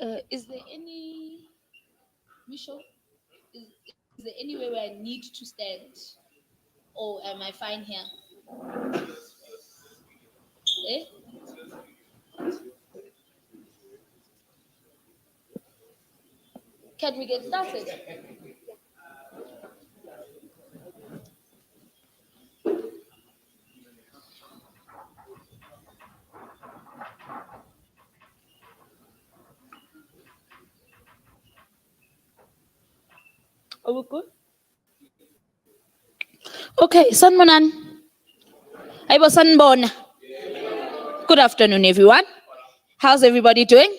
Is there any, Misho? Is there any way where I need to stand? Or am I fine here? Eh? Can we get started? Are we good? Okay, Sanmonan. Aibo Sanbon. Good afternoon, everyone. How's everybody doing?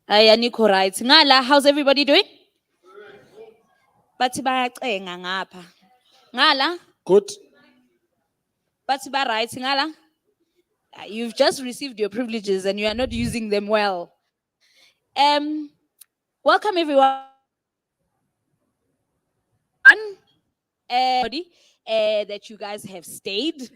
Ayaniko right. Ngala, how's everybody doing? Bathi bayacenga ngapha. Ngala? Good. Bathi ba right ngala? You've just received your privileges and you are not using them well. Welcome everyone. That you guys have stayed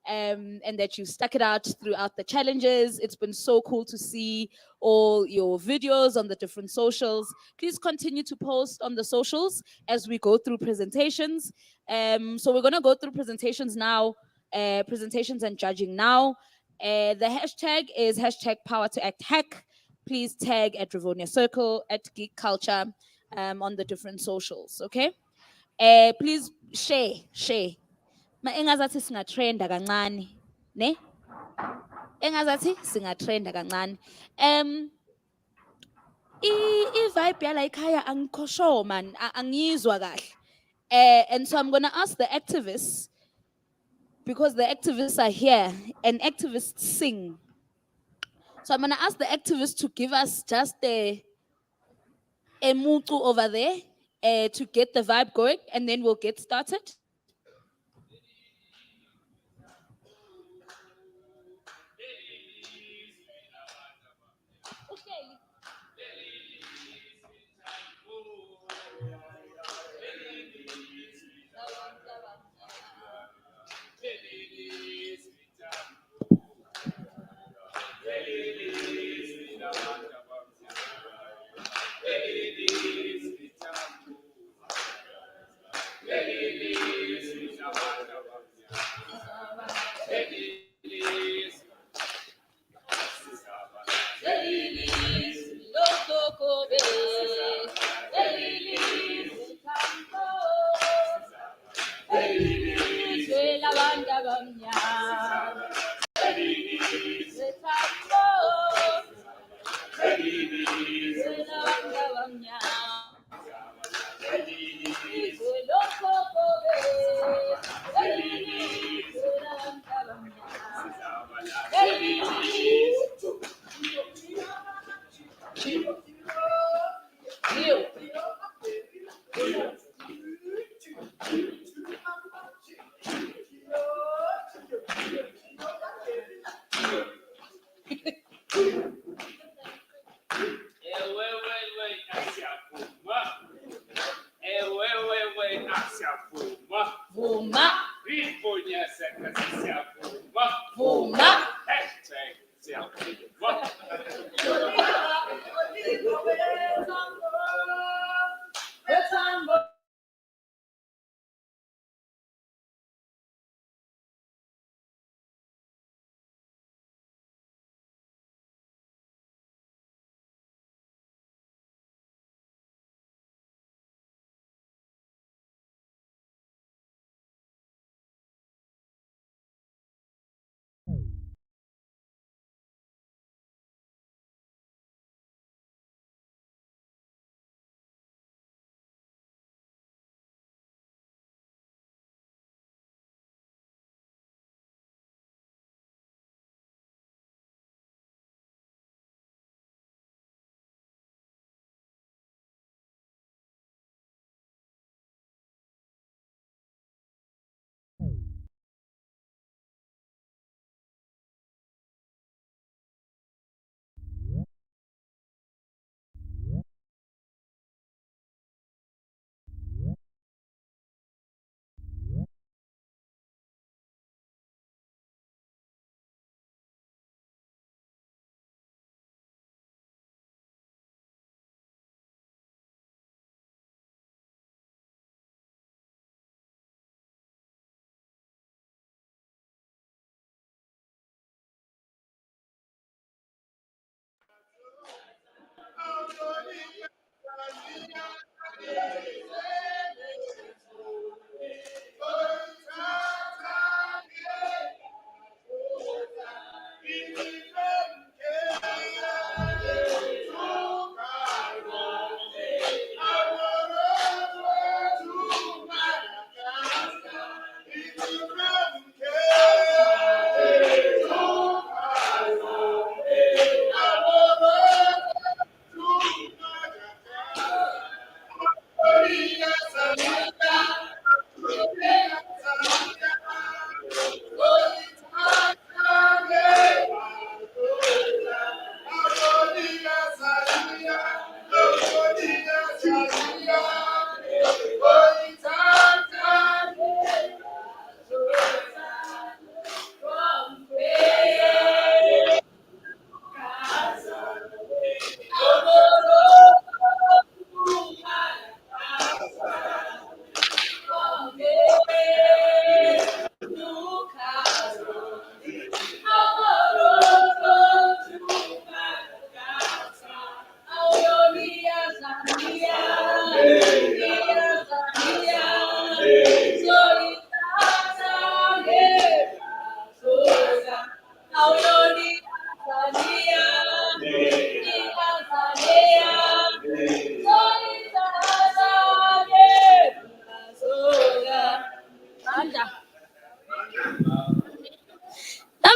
and that you stuck it out throughout the challenges. It's been so cool to see all your videos on the different socials. Please continue to post on the socials as we go through presentations. So we're going to go through presentations now, presentations and judging now. The hashtag is hashtag Power To Act Hack. Please tag at Rivonia Circle, at Geekulcha on the different socials, okay? Please share. Ma engazathi singatrenda kancane, ne? Engazathi singatrenda kancane. I-vibe yala ekhaya angikho sure man, angizwa kahle. And so I'm going to ask the activists, because the activists are here and activists sing. So I'm going to ask the activists to give us just a mutu over there to get the vibe going, and then we'll get started.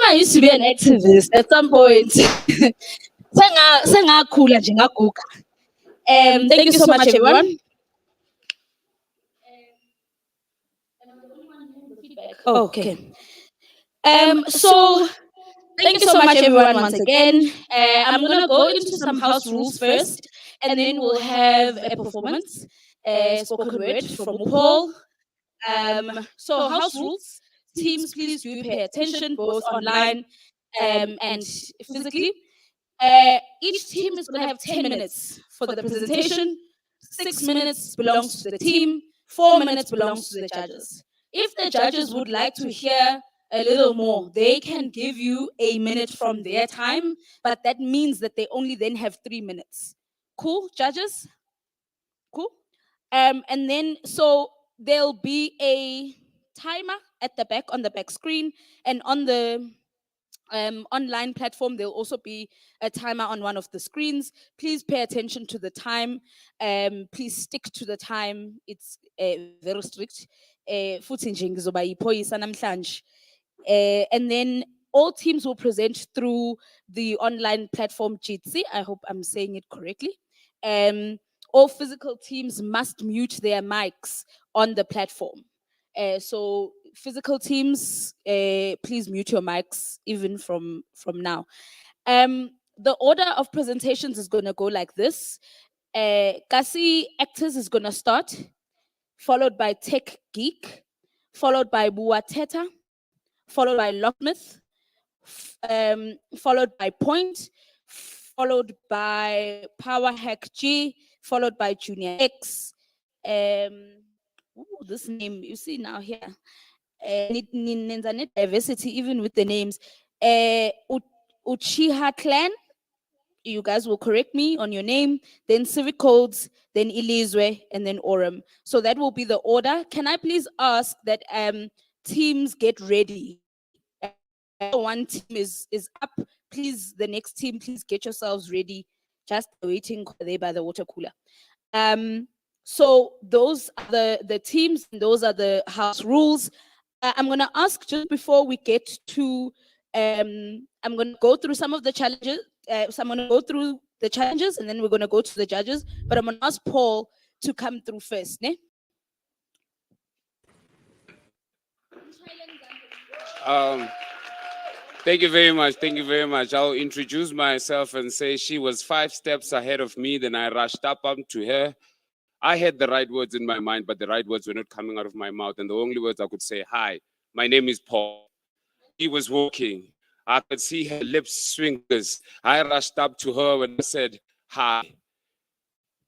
I used to be an activist at some point. Sengakhula nje ngaguga. Thank you so much, everyone. Okay. So thank you so much, everyone, once again. I'm gonna go into some house rules first, and then we'll have a performance, spoken word from Paul. So house rules, teams, please do pay attention, both online and physically. Each team is going to have 10 minutes for the presentation. 6 minutes belongs to the team. 4 minutes belongs to the judges. If the judges would like to hear a little more, they can give you a minute from their time, but that means that they only then have 3 minutes. Cool, judges? Cool. And then so there'll be a timer at the back on the back screen, and on the online platform there'll also be a timer on one of the screens. Please pay attention to the time. Please stick to the time. It's very strict. Futhi nje ngizoba yiphoyisa namhlanje. And then all teams will present through the online platform Jitsi. I hope I'm saying it correctly. All physical teams must mute their mics on the platform. So physical teams, please mute your mics even from now. The order of presentations is going to go like this. Kasi Actors is going to start, followed by Tech Geek, followed by Buateta, followed by Locksmith, followed by Point, followed by Power Hack G, followed by Junior X. This name, you see now here. Diversity, even with the names. Uchiha Clan, you guys will correct me on your name, then Civic Codes, then Ilizwe, and then Orem. So that will be the order. Can I please ask that teams get ready? One team is up. Please, the next team, please get yourselves ready. Just waiting there by the water cooler. So those are the teams, and those are the house rules. I'm going to ask just before we get to, I'm going to go through some of the challenges. So I'm going to go through the challenges, and then we're going to go to the judges. But I'm going to ask Paul to come through first. Ne? Thank you very much. Thank you very much. I'll introduce myself and say she was 5 steps ahead of me. Then I rushed up to her. I had the right words in my mind, but the right words were not coming out of my mouth. And the only words I could say, hi, my name is Paul. He was walking. I could see her lips swing. I rushed up to her and I said, hi.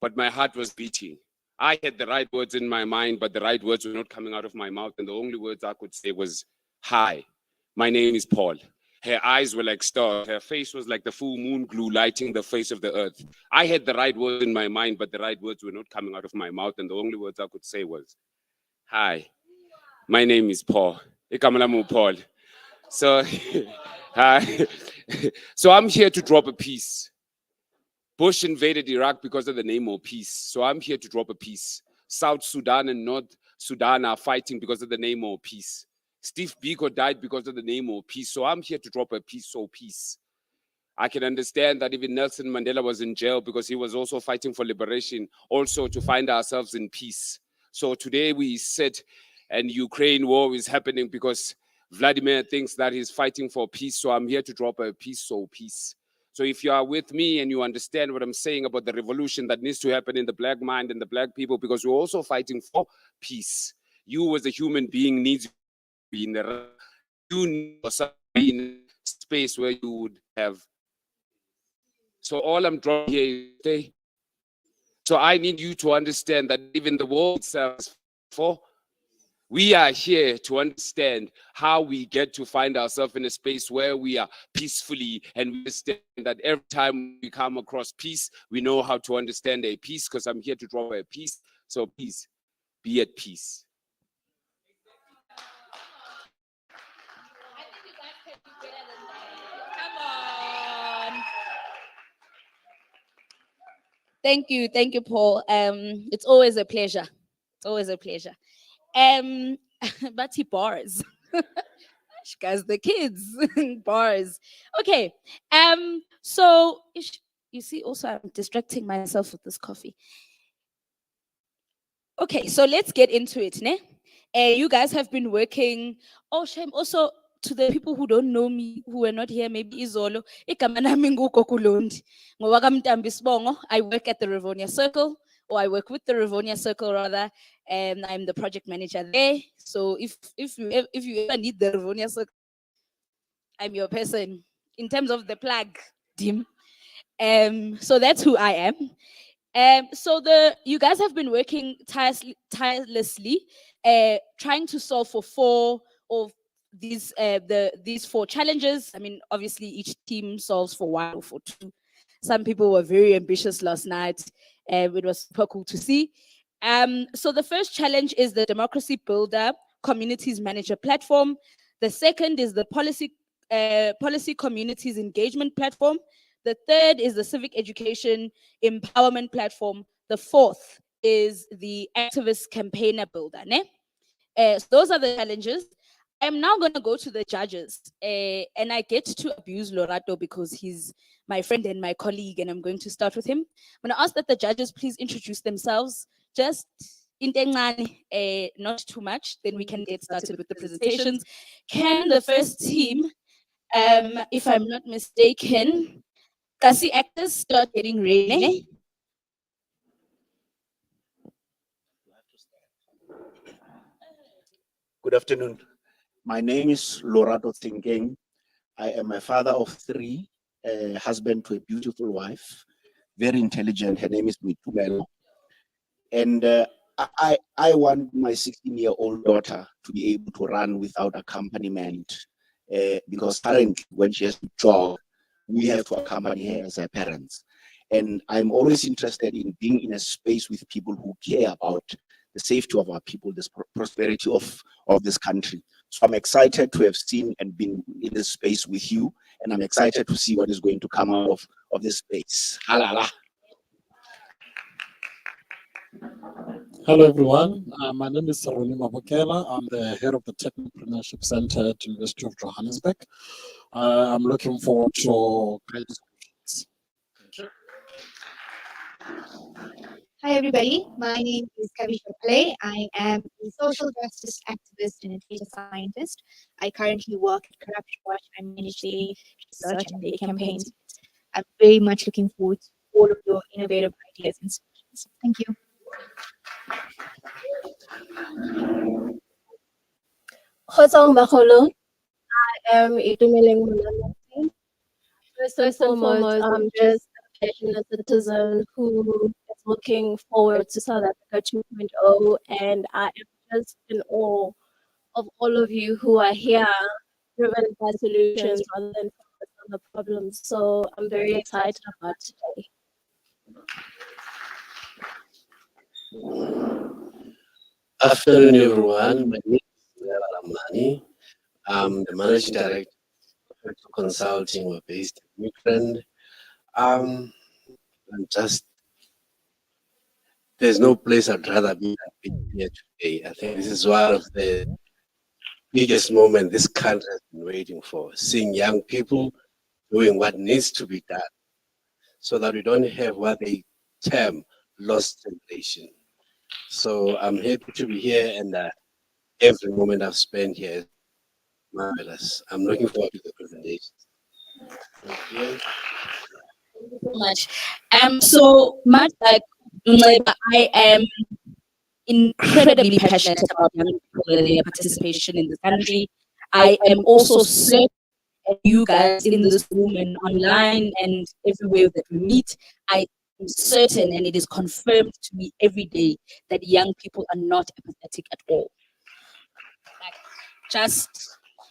But my heart was beating. I had the right words in my mind, but the right words were not coming out of my mouth. And the only words I could say was, hi, my name is Paul. Her eyes were like stars. Her face was like the full moon glue lighting the face of the earth. I had the right words in my mind, but the right words were not coming out of my mouth. And the only words I could say was, "Hi, my name is Paul. Ikamalamu Paul." So, hi. So I'm here to drop a piece. Bush invaded Iraq because of the name of peace. So I'm here to drop a piece. South Sudan and North Sudan are fighting because of the name of peace. Steve Biko died because of the name of peace. So I'm here to drop a piece, so peace. I can understand that even Nelson Mandela was in jail because he was also fighting for liberation, also to find ourselves in peace. So today we sit and Ukraine war is happening because Vladimir thinks that he's fighting for peace. So I'm here to drop a piece, so peace. So if you are with me and you understand what I'm saying about the revolution that needs to happen in the black mind and the black people, because we're also fighting for peace. You as a human being needs to be in the you need yourself to be in a space where you would have. So all I'm drawing here is stay. So I need you to understand that even the world itself is for. We are here to understand how we get to find ourselves in a space where we are peacefully, and we understand that every time we come across peace, we know how to understand a peace, because I'm here to draw a peace. So please be at peace. I think you guys can do better than that. Come on. Thank you, Paul. It's always a pleasure. It's always a pleasure. But he bars. Guys, the kids bars. Okay. So you see, also I'm distracting myself with this coffee. Okay, so let's get into it, ne? You guys have been working. Oh, shame. Also, to the people who don't know me, who are not here, maybe Izolo. Igama lami nguKokulondi. Ngoba kaMntambi Sibongo, I work at the Rivonia Circle, or I work with the Rivonia Circle rather, and I'm the project manager there. So if you ever need the Rivonia Circle, I'm your person in terms of the plug, Dim. So that's who I am. So you guys have been working tirelessly, trying to solve for four of these four challenges. I mean, obviously each team solves for one or for two. Some people were very ambitious last night. It was super cool to see. So the first challenge is the Democracy Builder Communities Manager platform. The second is the Policy Communities Engagement platform. The third is the Civic Education Empowerment platform. The fourth is the Activist Campaigner Builder. Ne? So those are the challenges. I'm now going to go to the judges, and I get to abuse Lorato because he's my friend and my colleague, and I'm going to start with him. I'm going to ask that the judges please introduce themselves, just in not too much, then we can get started with the presentations. Can the first team, if I'm not mistaken, Kasi actors start getting ready? Good afternoon. My name is Lorato Tingeng. I am a father of three, a husband to a beautiful wife, very intelligent. Her name is Mitumelo. And I want my 16-year-old daughter to be able to run without accompaniment, because currently when she has to jog, we have to accompany her as her parents. And I'm always interested in being in a space with people who care about the safety of our people, the prosperity of this country. So I'm excited to have seen and been in this space with you, and I'm excited to see what is going to come out of this space. Halala. Hello, everyone. My name is Saroni Mabokela. I'm the head of the Technopreneurship Center at University of Johannesburg. I'm looking forward to great discussions. Thank you. Hi, everybody. My name is Kavisha Play. I am a social justice activist and a data scientist. I currently work at Corruption Watch. I manage the research and the campaigns. I'm very much looking forward to all of your innovative ideas and solutions. Thank you. Kgotsong bagolo. I am Itumeleng Monamati. First and foremost, I'm just a passionate citizen who is looking forward to South Africa 2.0, and I am just in awe of all of you who are here driven by solutions rather than focused on the problems. So I'm very excited about today. Afternoon, everyone. My name is Leva Lamani. I'm the managing director of Consulting. We're based in Ukraine. I'm just there's no place I'd rather be than here today. I think this is one of the biggest moments this country has been waiting for. Seeing young people doing what needs to be done, so that we don't have what they term lost generation. So I'm happy to be here, and every moment I've spent here is marvelous. I'm looking forward to the presentation. Thank you. So much. So much like Nceba, I am incredibly passionate about young people and their participation in the country. I am also certain that you guys in this room and online and everywhere that we meet, I am certain, and it is confirmed to me every day, that young people are not apathetic at all. Like, just,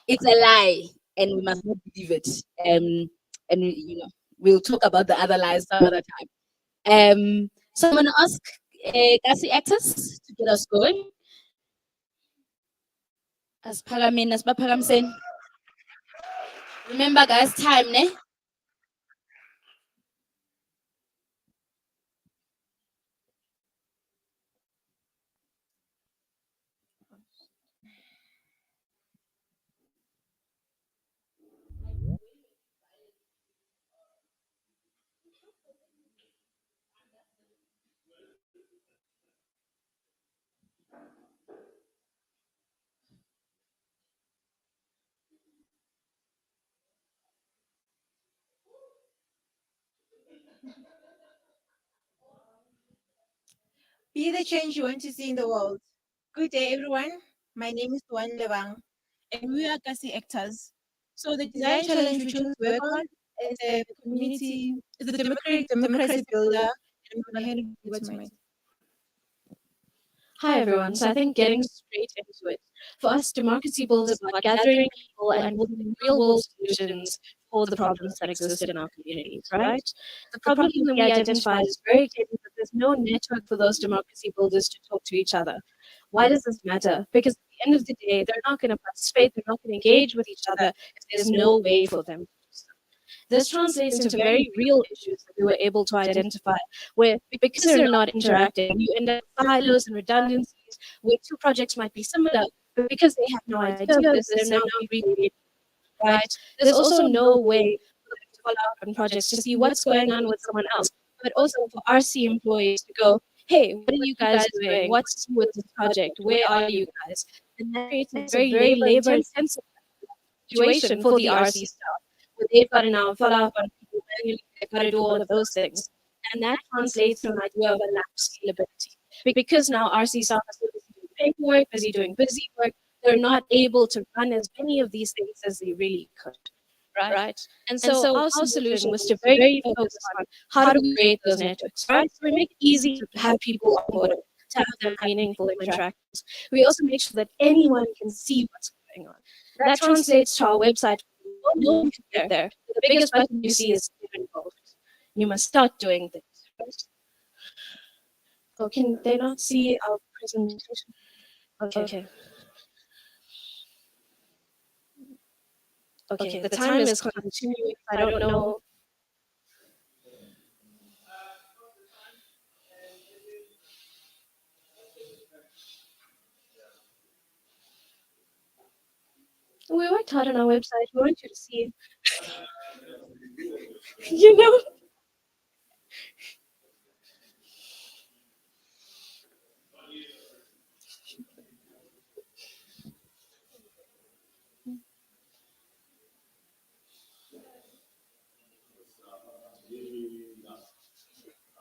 it's a lie, and we must not believe it. And we'll talk about the other lies some other time. So I'm gonna ask Kasi actors to get us going. As Pagamin, as Bapagam saying. Remember, guys, time, ne? Be the change you want to see in the world. Good day, everyone. My name is Tuan Levang, and we are Kasi actors. So the design challenge we chose to work on is a community, is a democracy builder, and I'm going to give it to my Hi everyone. So I think getting straight into it. For us, democracy builds is about gathering people and building real world solutions for the problems that exist in our communities, right? The problem that we identified is very clear that there's no network for those democracy builders to talk to each other. Why does this matter? Because at the end of the day, they're not going to participate, they're not going to engage with each other if there's no way for them to do so. This translates into very real issues that we were able to identify, where because they're not interacting, you end up with silos and redundancies, where two projects might be similar, but because they have no idea of this, they're now recreated, right? There's also no way for them to follow up on projects to see what's going on with someone else, but also for RC employees to go, hey, what are you guys doing? What's with this project? Where are you guys? And that creates a very labor-intensive situation for the RC staff. They've got to now follow up on people manually, they've got to do all of those things. And that translates to an idea of a lack of scalability. Because now RC staff are so busy doing paperwork, busy doing busy work, they're not able to run as many of these things as they really could. Right? And so our solution was to very focus on how do we create those networks, right? So we make it easy to have people on board, to have them meaningful interactions. We also make sure that anyone can see what's going on. That translates to our website. No one can get there. The biggest button you see is get involved. You must start doing things. Right? Oh, can they not see our presentation? Okay. Okay, the time is continuing. I don't know. We worked hard on our website. We want you to see. You know.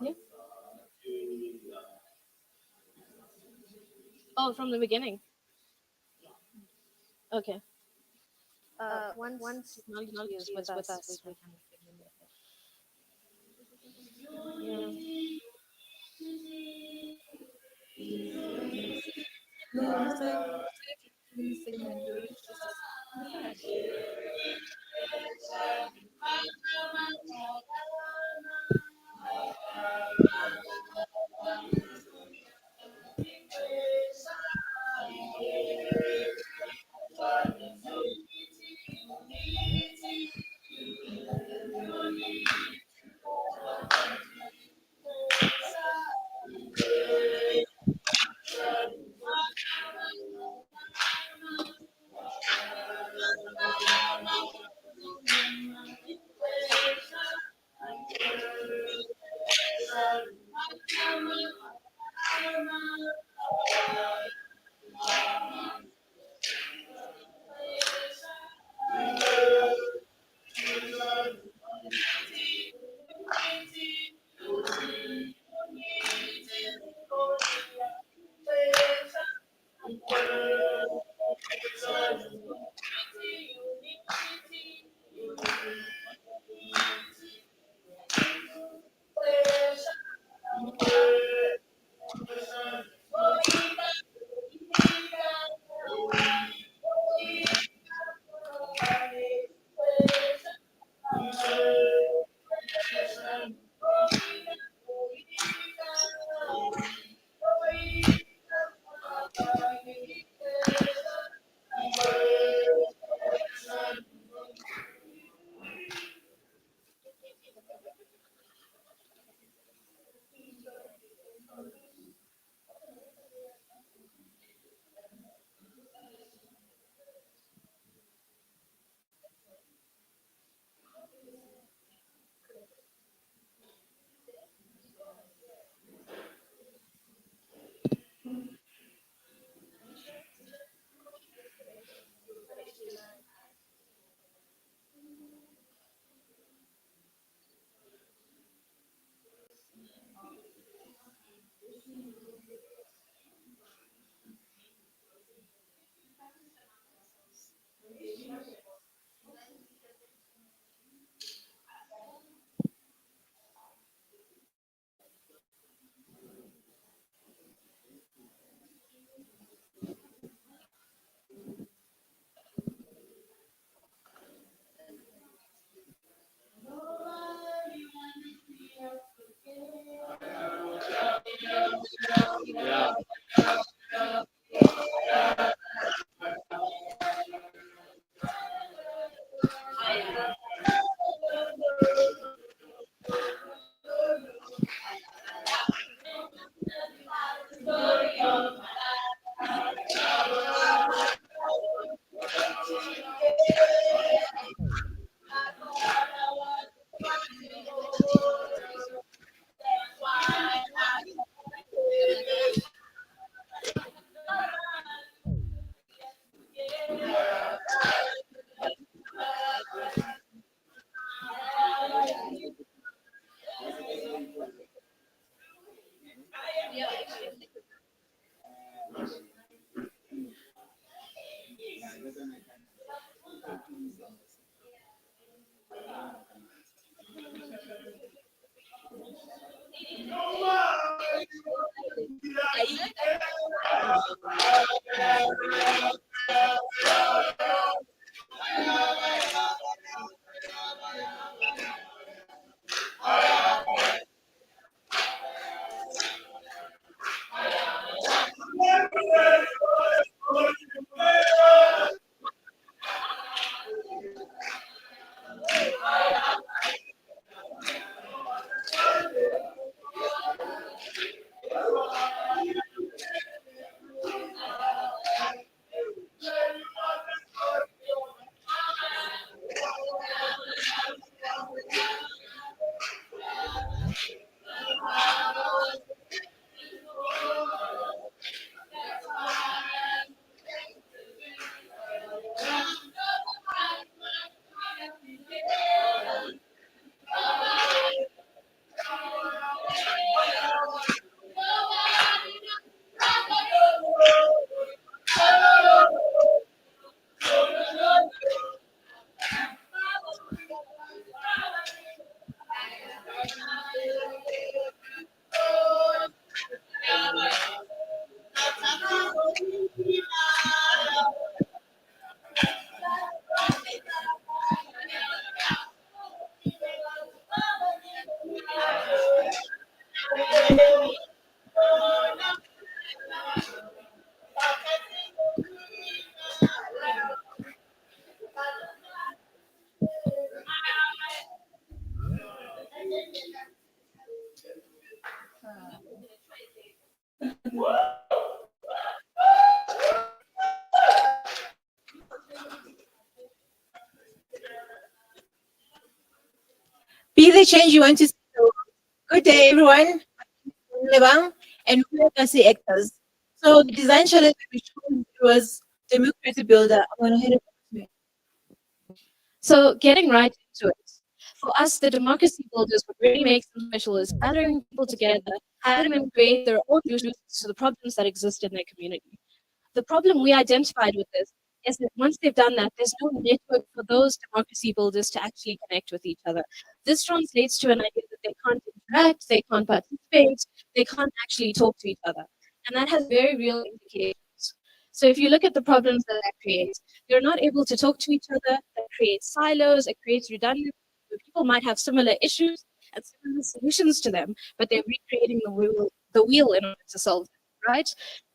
Yeah. Oh, from the beginning. Okay. Once technology is with us, we can begin with it. the change you want to see in the world. Good day, everyone. I'm Lebang, and we are Kasi actors. So the design challenge that we chose was Democracy Builder. I'm going to hand it over to you. So getting right into it. For us, the democracy builders, what really makes them special is gathering people together, having them create their own solutions to the problems that exist in their community. The problem we identified with this is that once they've done that, there's no network for those democracy builders to actually connect with each other. This translates to an idea that they can't interact, they can't participate, they can't actually talk to each other. And that has very real implications. So if you look at the problems that creates, they're not able to talk to each other, that creates silos, it creates redundancy. People might have similar issues and similar solutions to them, but they're recreating the wheel in order to solve them, right?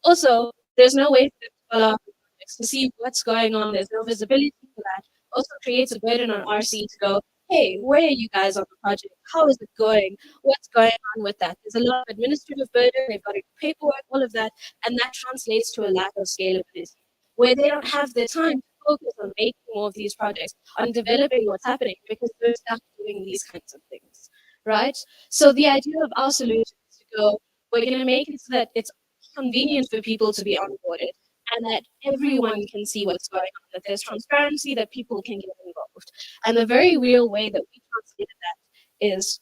Also, there's no way to follow up projects to see what's going on. There's no visibility for that. Also creates a burden on RC to go, hey, where are you guys on the project? How is it going? What's going on with that? There's a lot of administrative burden. They've got to do paperwork, all of that, and that translates to a lack of scalability, where they don't have the time to focus on making more of these projects, on developing what's happening, because they're stuck doing these kinds of things, right? So the idea of our solution is to go, we're going to make it so that it's convenient for people to be onboarded, and that everyone can see what's going on, that there's transparency, that people can get involved. And the very real way that we translated that is,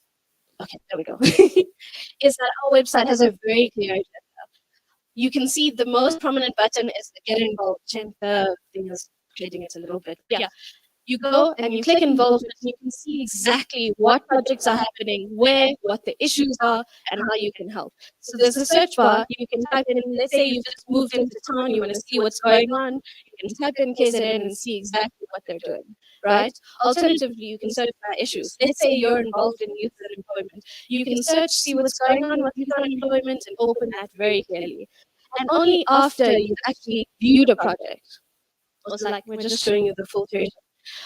okay, there we go, is that our website has a very clear agenda. You can see the most prominent button is the get involved. The thing is changing it a little bit. Yeah. You go and you click involvement, and you can see exactly what projects are happening, where, what the issues are, and how you can help. So there's a search bar. You can type in, let's say you've just moved into town, you want to see what's going on. You can type in KZN and see exactly what they're doing, right? Alternatively, you can search by issues. Let's say you're involved in youth unemployment. You can search, see what's going on with youth unemployment, and open that very clearly. And only after you've actually viewed a project, also like we're just showing you the filtration.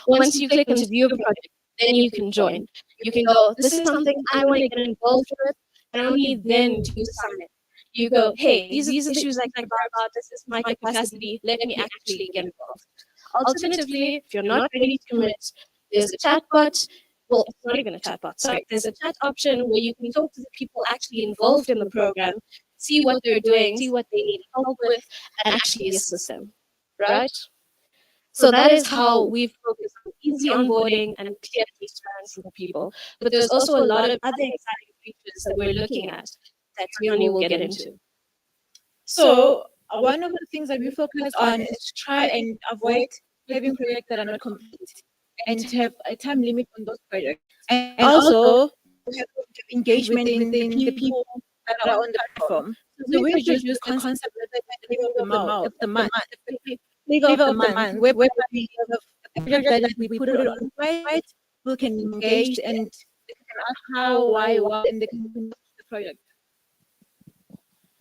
Once you click into view a project, then you can join. You can go, this is something I want to get involved with, and only then do you sign it. You go, hey, these are the issues I care about, this is my capacity, let me actually get involved. Alternatively, if you're not ready to commit, there's a chat bot. Well, it's not even a chat bot, sorry. There's a chat option where you can talk to the people actually involved in the program, see what they're doing, see what they need help with, and actually assist them, right? So that is how we focus on easy onboarding and clear transparency for people. But there's also a lot of other exciting features that we're looking at that Rivonia will get into. So one of the things that we focus on is to try and avoid having projects that are not complete and to have a time limit on those projects. And also to have engagement within the people that are on the platform. So we introduced the concept of the month, flavor of the month, whereby we have a project that we put it on right, people can engage and they can ask how, why, what, and they can do the project.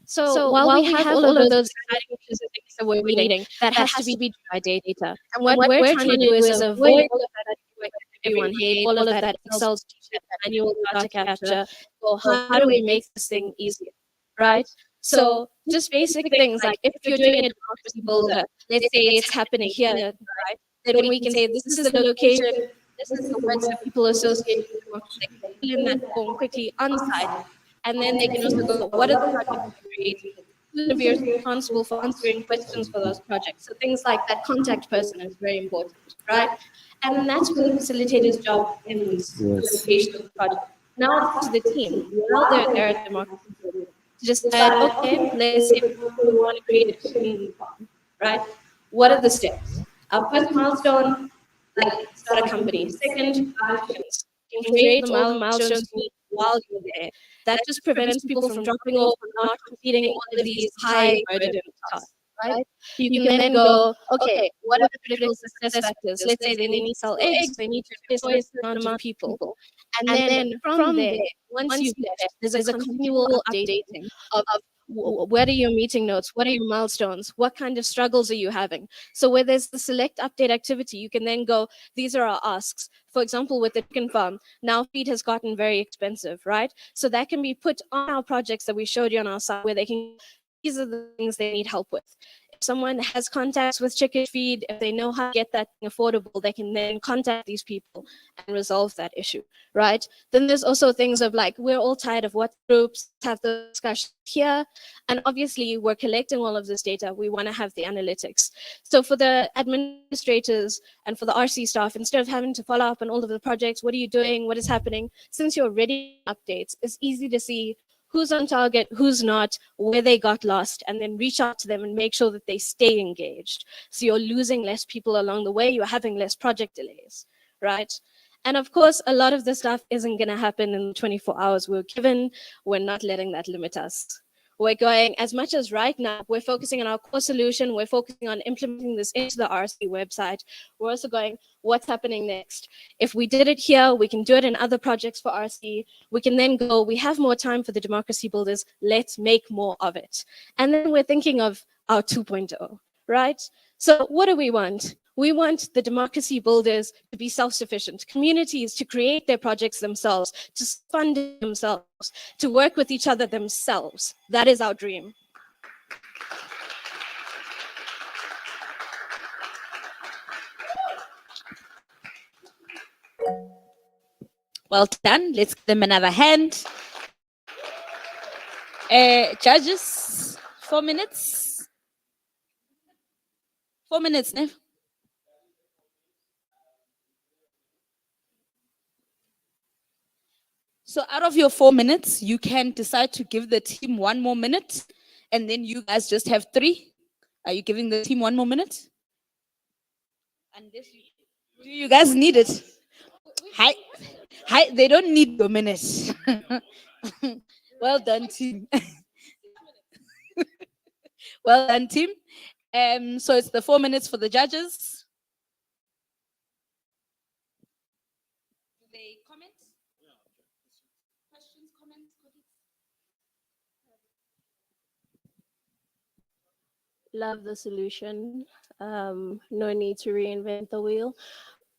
So while we have all of those exciting features and things that we're reading, that has to be by data. And what we're trying to do is avoid all of that everyone hates, all of that Excel sheet, manual data capture. Well, how do we make this thing easier, right? So just basic things like if you're doing a democracy builder, let's say it's happening here, right? Then we can say this is the location, this is the words that people associate with democracy. They can fill in that form quickly on site, and then they can also go, what are the projects you're creating? Who's going to be responsible for answering questions for those projects? So things like that contact person is very important, right? And then that's where the facilitator's job ends, the location of the project. Now it's to the team. While they're there at democracy building, just decide, okay, let's say we want to create a chicken farm, right? What are the steps? Our first milestone, like start a company. Second, chickens. You can create all the milestones while you're there. That just prevents people from dropping off or not completing all of these high burden tasks, right? You can then go, okay, what are the critical success factors? Let's say they need to sell eggs, they need to employ a certain amount of people. And then from there, once you've left, there's a continual updating of what are your meeting notes? What are your milestones? What kind of struggles are you having? So where there's the select update activity, you can then go, these are our asks. For example, with the chicken farm, now feed has gotten very expensive, right? So that can be put on our projects that we showed you on our site where they can, these are the things they need help with. If someone has contacts with Chicken Feed, if they know how to get that thing affordable, they can then contact these people and resolve that issue, right? Then there's also things of like, we're all tired of what groups have the discussion here. And obviously we're collecting all of this data. We want to have the analytics. So for the administrators and for the RC staff, instead of having to follow up on all of the projects, what are you doing? What is happening? Since you're already updates, it's easy to see who's on target, who's not, where they got lost, and then reach out to them and make sure that they stay engaged. So you're losing less people along the way, you're having less project delays, right? And of course, a lot of this stuff isn't gonna happen in the 24 hours we're given. We're not letting that limit us. We're going, as much as right now, we're focusing on our core solution, we're focusing on implementing this into the RC website. We're also going, what's happening next? If we did it here, we can do it in other projects for RC. We can then go, we have more time for the democracy builders, let's make more of it. And then we're thinking of our 2.0, right? So what do we want? We want the democracy builders to be self-sufficient, communities to create their projects themselves, to fund it themselves, to work with each other themselves. That is our dream. Well done. Let's give them another hand. Judges, 4 minutes. 4 minutes, Nev. So out of your 4 minutes, you can decide to give the team 1 more minute, and then you guys just have 3. Are you giving the team 1 more minute? Unless do you guys need it? Hi, they don't need your minute. Well done, team. Well done, team. So it's the 4 minutes for the judges. Do they comment? Questions, comments, Love the solution. No need to reinvent the wheel.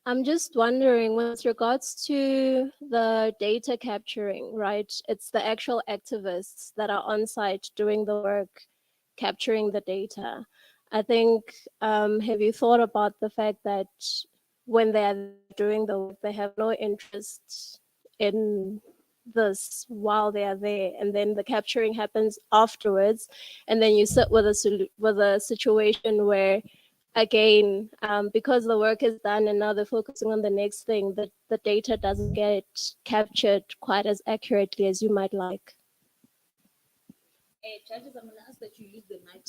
I'm just wondering, with regards to the data capturing, right? It's the actual activists that are on site doing the work, capturing the data. I think, have you thought about the fact that when they are doing the work, they have no interest in this while they are there, and then the capturing happens afterwards, and then you sit with a situation where, again, because the work is done and now they're focusing on the next thing, that the data doesn't get captured quite as accurately as you might like. judges, I'm going to ask that you use the mic.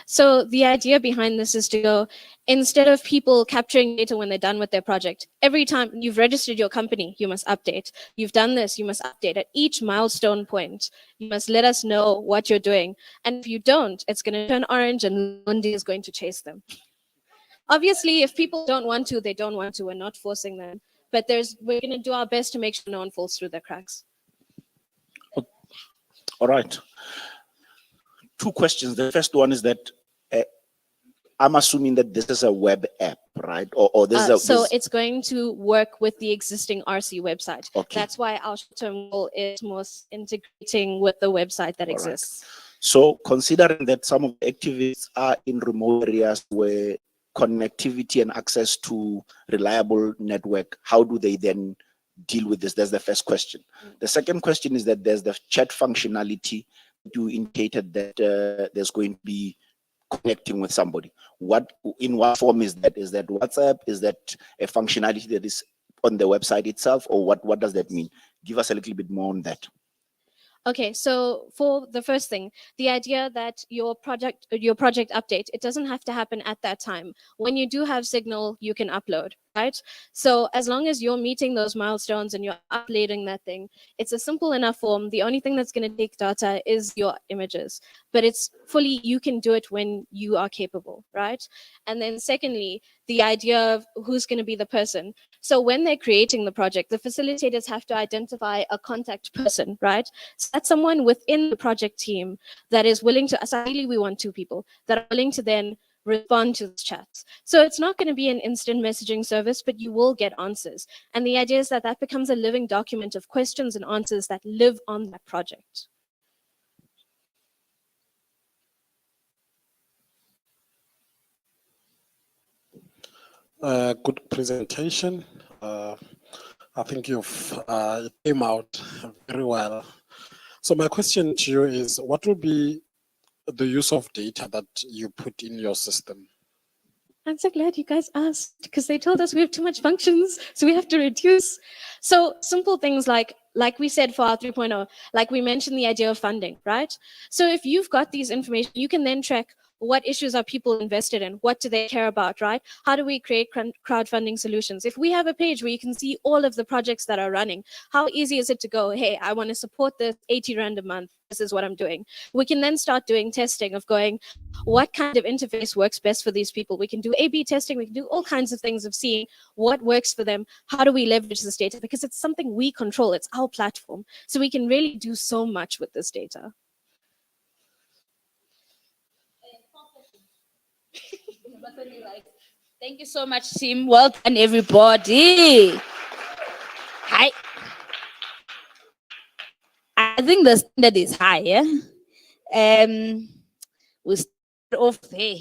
So the idea behind this is to go, instead of people capturing data when they're done with their project, every time you've registered your company, you must update. You've done this, you must update. At each milestone point, you must let us know what you're doing. And if you don't, it's going to turn orange and Lundi is going to chase them. Obviously, if people don't want to, they don't want to. We're not forcing them. But we're going to do our best to make sure no one falls through the cracks. All right. 2 questions. The first one is that I'm assuming that this is a web app, right? Or this is so it's going to work with the existing RC website. Okay. That's why our short-term goal is most integrating with the website that exists. So considering that some of the activists are in remote areas where connectivity and access to reliable network, how do they then deal with this? That's the first question. The second question is that there's the chat functionality. You indicated that there's going to be connecting with somebody. In what form is that? Is that WhatsApp? Is that a functionality that is on the website itself, or what does that mean? Give us a little bit more on that. Okay, so for the first thing, the idea that your project update, it doesn't have to happen at that time. When you do have signal, you can upload, right? So as long as you're meeting those milestones and you're uploading that thing, it's a simple enough form. The only thing that's going to take data is your images, but it's fully, you can do it when you are capable, right? And then secondly, the idea of who's going to be the person. So when they're creating the project, the facilitators have to identify a contact person, right? So that's someone within the project team that is willing to, so ideally we want 2 people that are willing to then respond to the chats. So it's not going to be an instant messaging service, but you will get answers. And the idea is that that becomes a living document of questions and answers that live on that project. Good presentation. I think you've it came out very well. So my question to you is, what will be the use of data that you put in your system? I'm so glad you guys asked because they told us we have too much functions, so we have to reduce. So simple things like we said for our 3.0, like we mentioned the idea of funding, right? So if you've got these information, you can then track what issues are people invested in, what do they care about, right? How do we create crowdfunding solutions? If we have a page where you can see all of the projects that are running, how easy is it to go, hey, I want to support this 80 Rand a month. This is what I'm doing. We can then start doing testing of going, what kind of interface works best for these people? We can do A/B testing. We can do all kinds of things of seeing what works for them. How do we leverage this data? Because it's something we control. It's our platform. So we can really do so much with this data. Thank you so much, team. Well done, everybody. Hi. I think the standard is high, yeah? We start off there.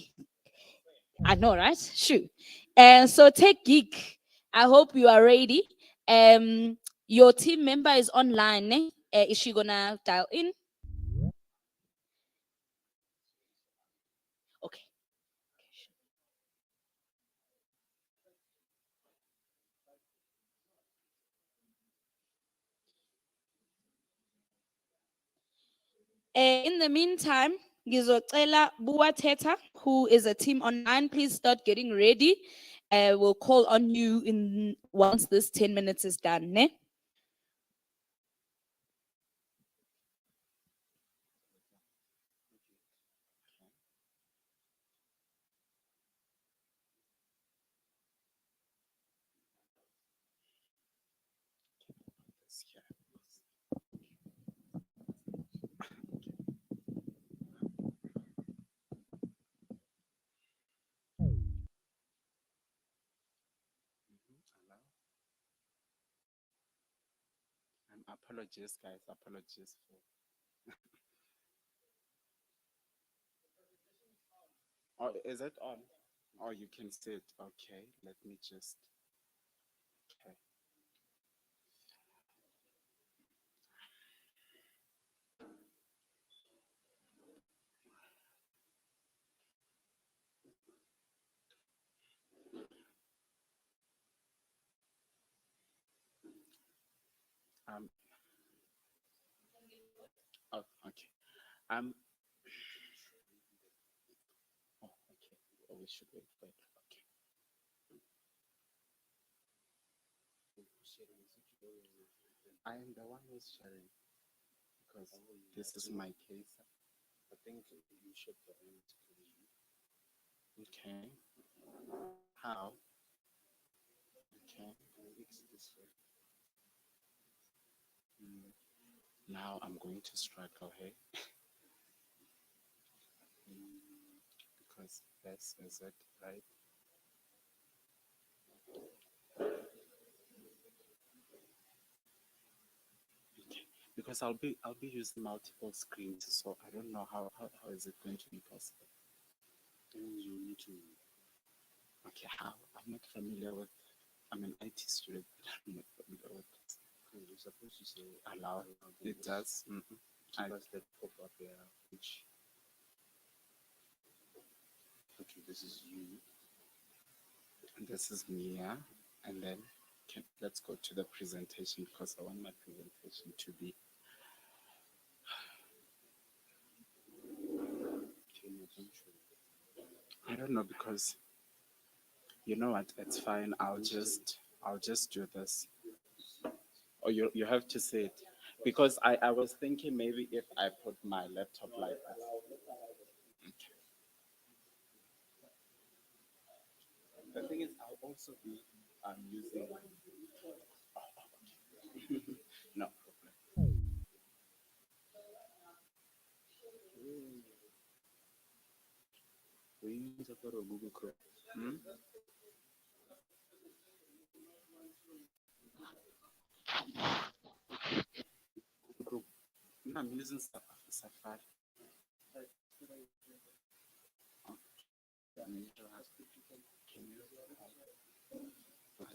I know, right? Sure. So take Geek. I hope you are ready. Your team member is online. Is she gonna dial in? Okay. In the meantime, ngizocela Buateta, who is a team online, please start getting ready. We'll call on you in once this 10 minutes is done. Ne? Apologies, guys. Apologies for. Oh, is it on? Oh, you can see it. Okay, let me just. Okay. Oh, okay. Oh, okay. Oh, we should wait for it. Okay. I am the one who's sharing because this is my case. I think you should go okay. How? Okay. Now I'm going to struggle, hey? Because this is it, right? Okay. Because I'll be using multiple screens, so I don't know how is it going to be possible. You need to. Okay, how? I'm not familiar with. I'm an IT student. I'm not familiar with this. You're supposed to say allow. It does. I must that pop up there, which. Okay, this is you. And this is me, yeah. And then let's go to the presentation because I want my presentation to be. I don't know because you know what? It's fine. I'll just do this. Or you have to say it because I was thinking maybe if I put my laptop like that. Okay. The thing is, I'll also be using. No problem. We use a Google Chrome. No, I'm using Safari.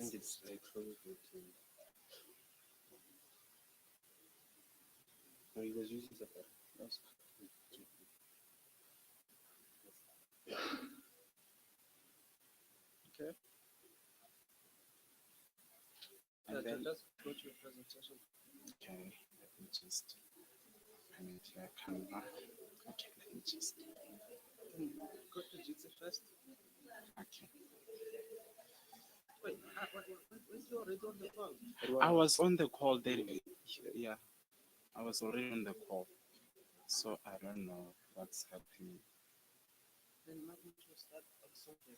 think it's like close to. No, he was using the Okay. And then just go to your presentation. Okay, let me just manage your camera. Okay, let me just go to Jitsi first. Okay. Wait, was you already on the call? I was on the call then. Yeah, I was already on the call. So I don't know what's happening. Then why don't you start on something?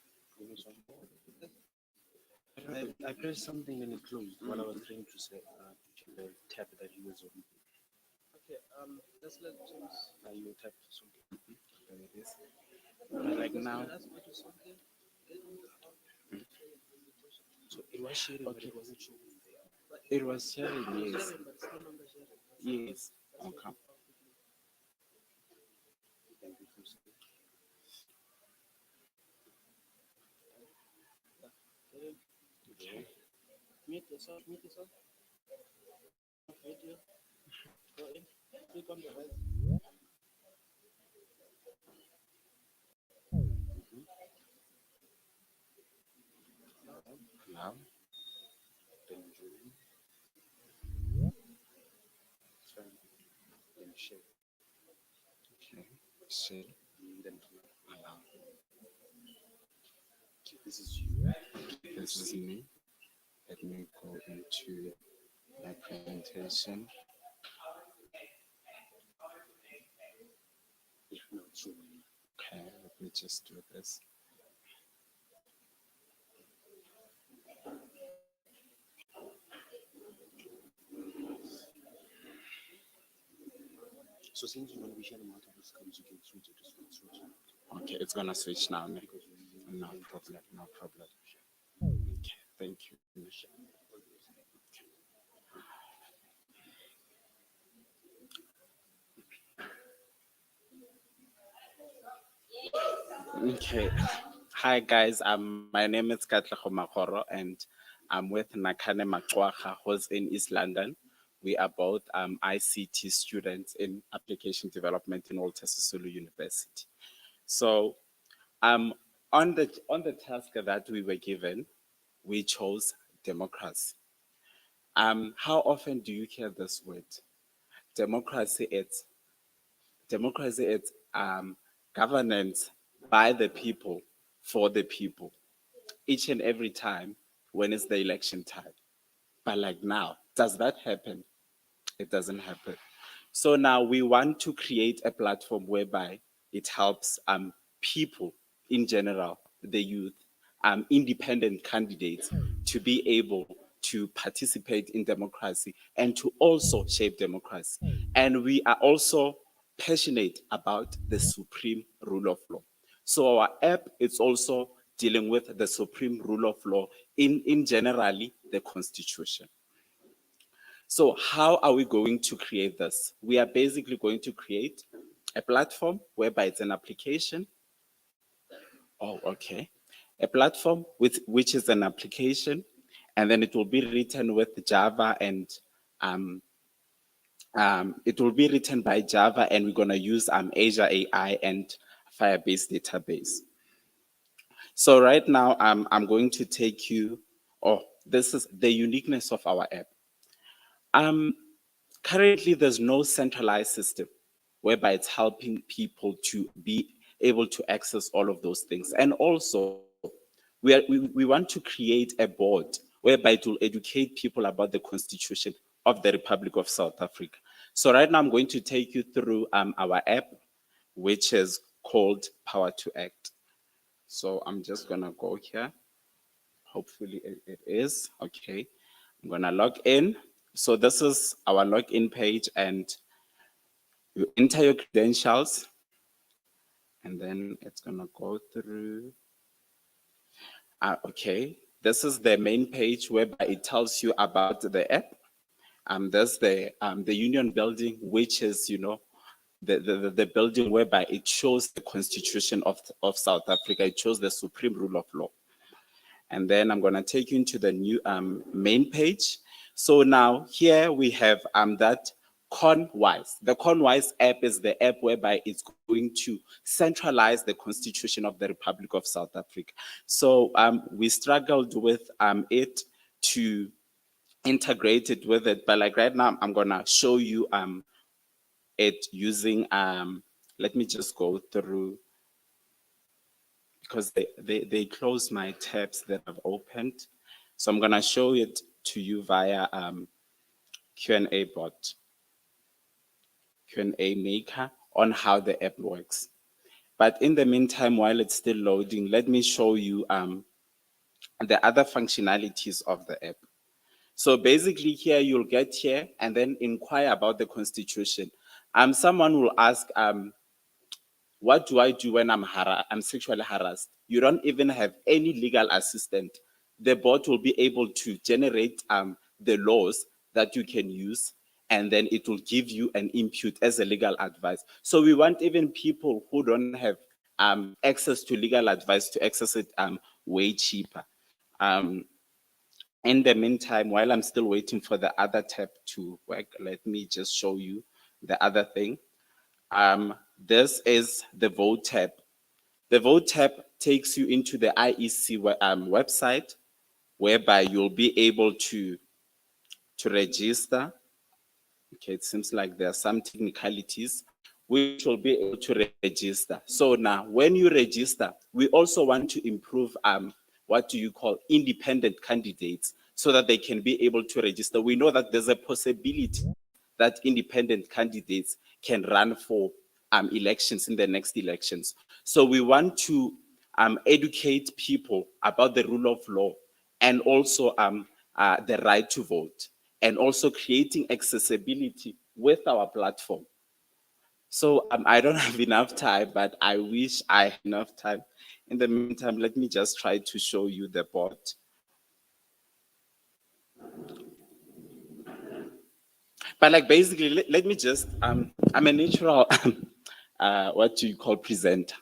I pressed something and it closed while I was trying to say the tab that he was on. Okay, let's let James. You tap something. There it is. Like now. So it was sharing, but it wasn't showing there. It was sharing, yes. Yes. Okay. Okay. Mute yourself, mute yourself. Video. Go in. Click on the right. Now. Then join. Then share. Okay. Share. Then allow. Okay, this is you. Okay, this is me. Let me go into my presentation. Okay, let me just do this. So since you're going to be sharing multiple screens, you can switch it to switch. Okay, it's going to switch now. No problem, no problem. Okay, thank you. Okay. Hi guys, my name is Katlego Makgoro and I'm with Nakane Makwaha, who's in East London. We are both ICT students in application development in Walter Sisulu University. So on the task that we were given, we chose democracy. How often do you hear this word? Democracy, it's governance by the people, for the people, each and every time when it's the election time. But like now, does that happen? It doesn't happen. So now we want to create a platform whereby it helps people in general, the youth, independent candidates to be able to participate in democracy and to also shape democracy. And we are also passionate about the supreme rule of law. So our app is also dealing with the supreme rule of law in generally the constitution. So how are we going to create this? We are basically going to create a platform whereby it's an application. Oh, okay. A platform which is an application, and then it will be written with Java and it will be written by Java, and we're going to use Azure AI and Firebase database. So right now, I'm going to take you, this is the uniqueness of our app. Currently, there's no centralized system whereby it's helping people to be able to access all of those things. And also, we want to create a board whereby it will educate people about the Constitution of the Republic of South Africa. So right now, I'm going to take you through our app, which is called Power to Act. So I'm just going to go here. Hopefully it is. Okay. I'm going to log in. So this is our login page, and you enter your credentials, and then it's going to go through. Okay. This is the main page whereby it tells you about the app. There's the Union Building, which is, the building whereby it shows the Constitution of South Africa. It shows the supreme rule of law. And then I'm gonna take you into the new main page. So now here we have that Conwise. The Conwise app is the app whereby it's going to centralize the Constitution of the Republic of South Africa. So we struggled with it to integrate it with it, but like right now, I'm gonna show you it using let me just go through, because they close my tabs that I've opened. So I'm gonna show it to you via Q&A bot, Q&A maker on how the app works. But in the meantime, while it's still loading, let me show you the other functionalities of the app. So basically here, you'll get here and then inquire about the Constitution. Someone will ask, what do I do when I'm sexually harassed? You don't even have any legal assistant. The bot will be able to generate the laws that you can use, and then it will give you an input as a legal advice. So we want even people who don't have access to legal advice to access it way cheaper. In the meantime, while I'm still waiting for the other tab to work, let me just show you the other thing. This is the vote tab. The vote tab takes you into the IEC website, whereby you'll be able to register. Okay, it seems like there are some technicalities which will be able to register. So now, when you register, we also want to improve what do you call independent candidates, so that they can be able to register. We know that there's a possibility that independent candidates can run for elections in the next elections. So we want to educate people about the rule of law, and also the right to vote, and also creating accessibility with our platform. So I don't have enough time, but I wish I had enough time. In the meantime, let me just try to show you the bot. But like basically, let me just, I'm a natural, what do you call, presenter.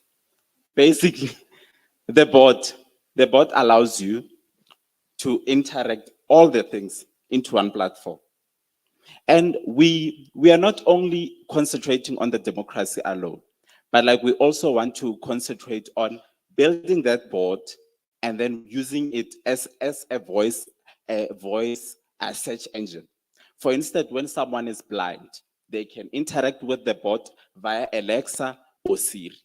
Basically, the bot allows you to interact all the things into one platform. And we are not only concentrating on the democracy alone, but like we also want to concentrate on building that bot and then using it as a voice search engine. For instance, when someone is blind, they can interact with the bot via Alexa or Siri.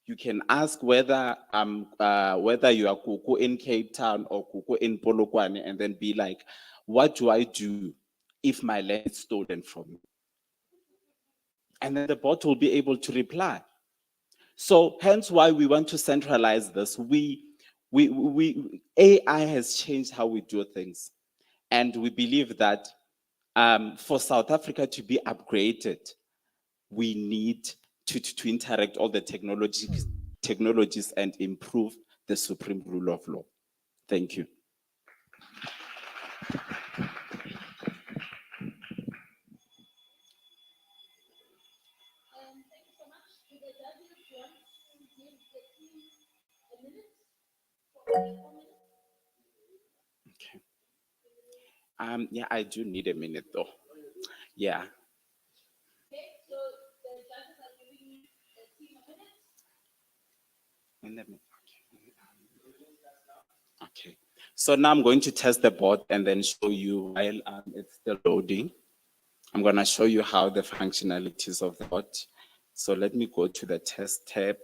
You can ask whether you are Kuku in Cape Town or Kuku in Polokwane, and then be like, what do I do if my land is stolen from me? And then the bot will be able to reply. So hence why we want to centralize this. AI has changed how we do things. And we believe that for South Africa to be upgraded, we need to interact all the technologies and improve the supreme rule of law. Thank you. Okay. Yeah, I do need a minute though. Yeah. Okay. So now I'm going to test the bot and then show you while it's still loading. I'm going to show you how the functionalities of the bot. So let me go to the test tab.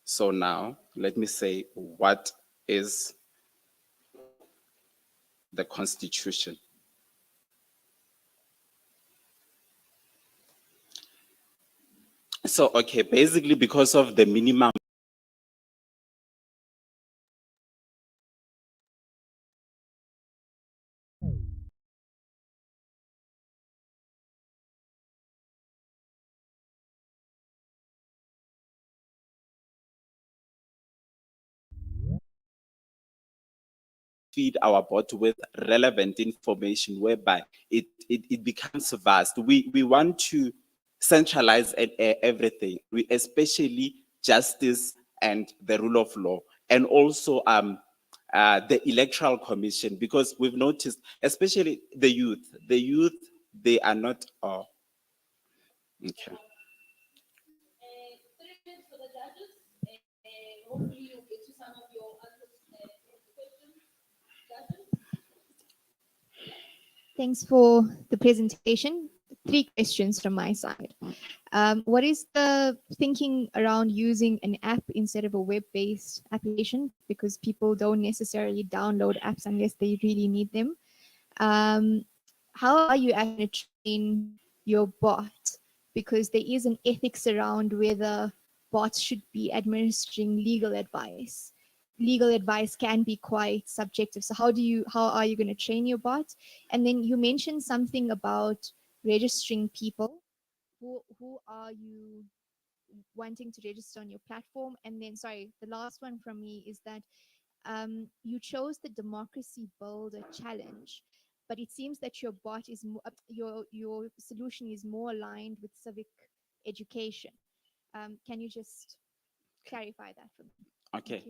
So now let me say, what is the Constitution? So, okay, basically because of the minimum feed our bot with relevant information, whereby it becomes vast. We want to centralize everything, especially justice and the rule of law, and also the electoral commission, because we've noticed, especially the youth, they are not. Okay. Hopefully you get to some of your other questions. Thanks for the presentation. 3 questions from my side. What is the thinking around using an app instead of a web-based application? Because people don't necessarily download apps unless they really need them. How are you actually train your bot? Because there is an ethics around whether bots should be administering legal advice. Legal advice can be quite subjective. So how are you going to train your bot? And then you mentioned something about registering people. Who are you wanting to register on your platform? And then, sorry, the last one from me is that you chose the Democracy Builder Challenge, but it seems that your bot is your solution is more aligned with civic education. Can you just clarify that for me? Okay.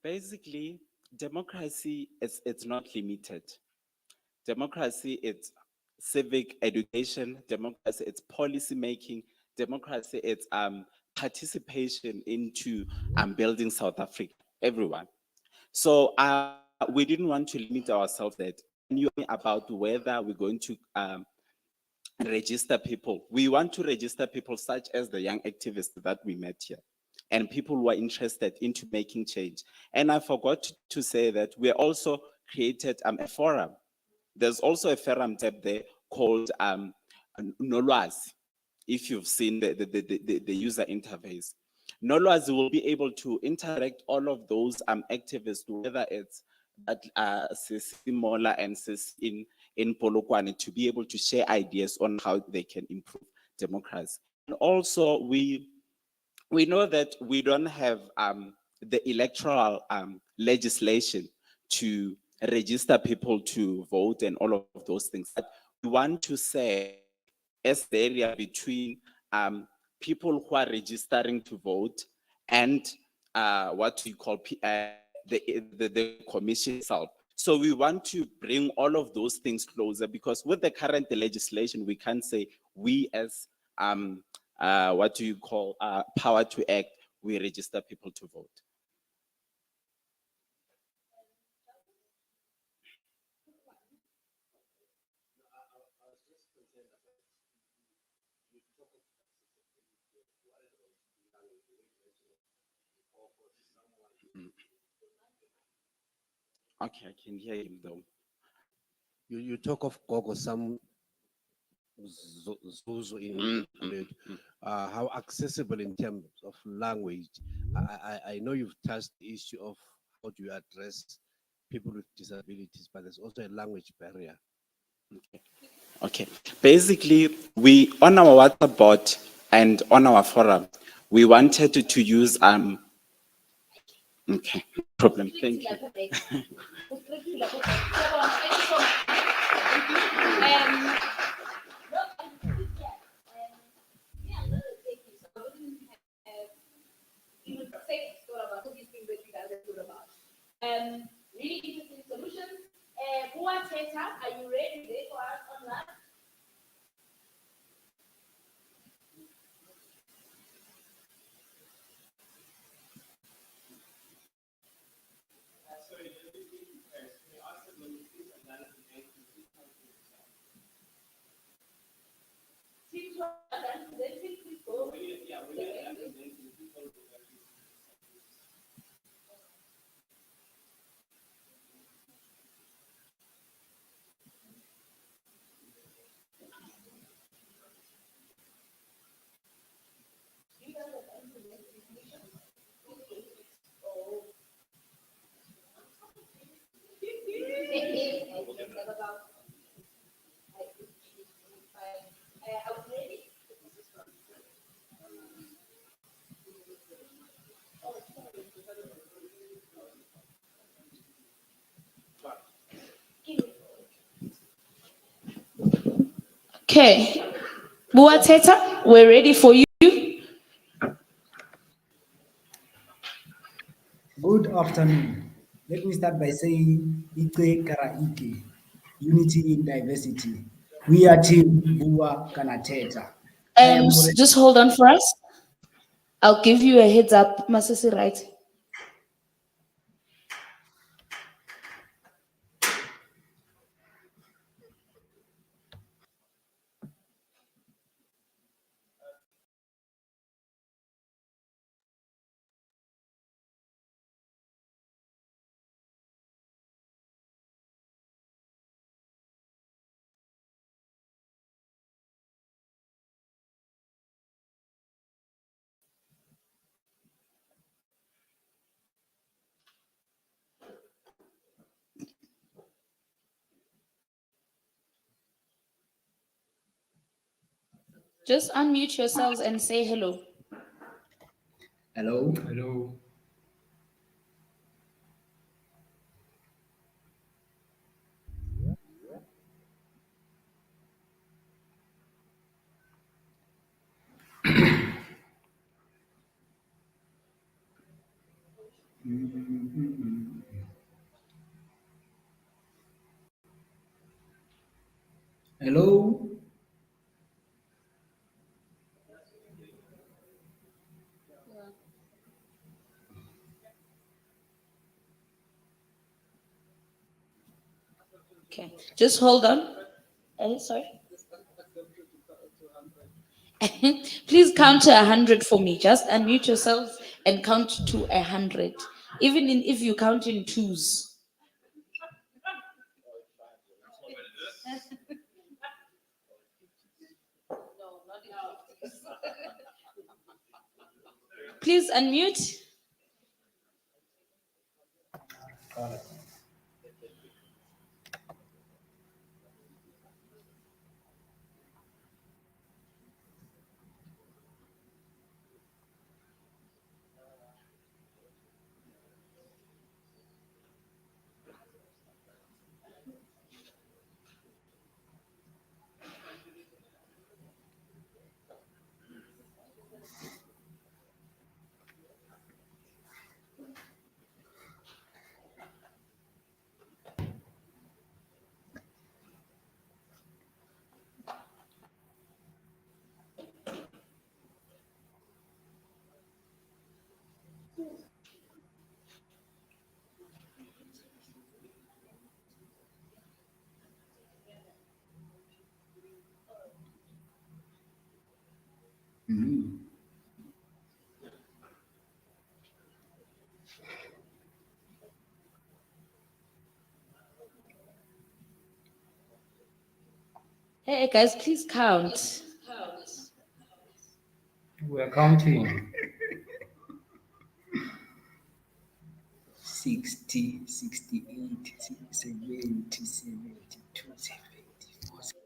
Basically, democracy it's not limited. Democracy, it's civic education. Democracy, it's policy making. Democracy, it's participation into building South Africa. Everyone. So we didn't want to limit ourselves that when you're about whether we're going to register people. We want to register people such as the young activists that we met here and people who are interested into making change. And I forgot to say that we also created a forum. There's also a forum tab there called Nolwazi, if you've seen the user interface. Nolwazi will be able to interact all of those activists, whether it's Sisi Mola and Sisi in Polokwane, to be able to share ideas on how they can improve democracy. And also, we know that we don't have the electoral legislation to register people to vote and all of those things. But we want to say as the area between people who are registering to vote and what we call the commission itself. So we want to bring all of those things closer, because with the current legislation, we can't say we as what do you call Power to Act, we register people to vote. Okay, I can hear him though. You talk of Gogo, some Zuzu in how accessible in terms of language. I know you've touched the issue of how do you address people with disabilities, but there's also a language barrier. Okay. Basically, we on our WhatsApp bot and on our forum, we wanted to use okay, no problem. Thank you. Really interesting solutions. Are you ready for us on that? Okay, Buateta, we're ready for you. Good afternoon. Let me start by saying Ike Kara Ike, unity in diversity. We are team Bua Kanateta. Just hold on for us. I'll give you a heads up, Masisi, right? Just unmute yourselves and say hello. Hello. Hello. Hello. Okay, just hold on. Sorry. Please count to 100 for me. Just unmute yourself and count to 100. Even if you count in twos. Please unmute. Hey guys, please count. We're counting. 60, 68, 70, 72, 74.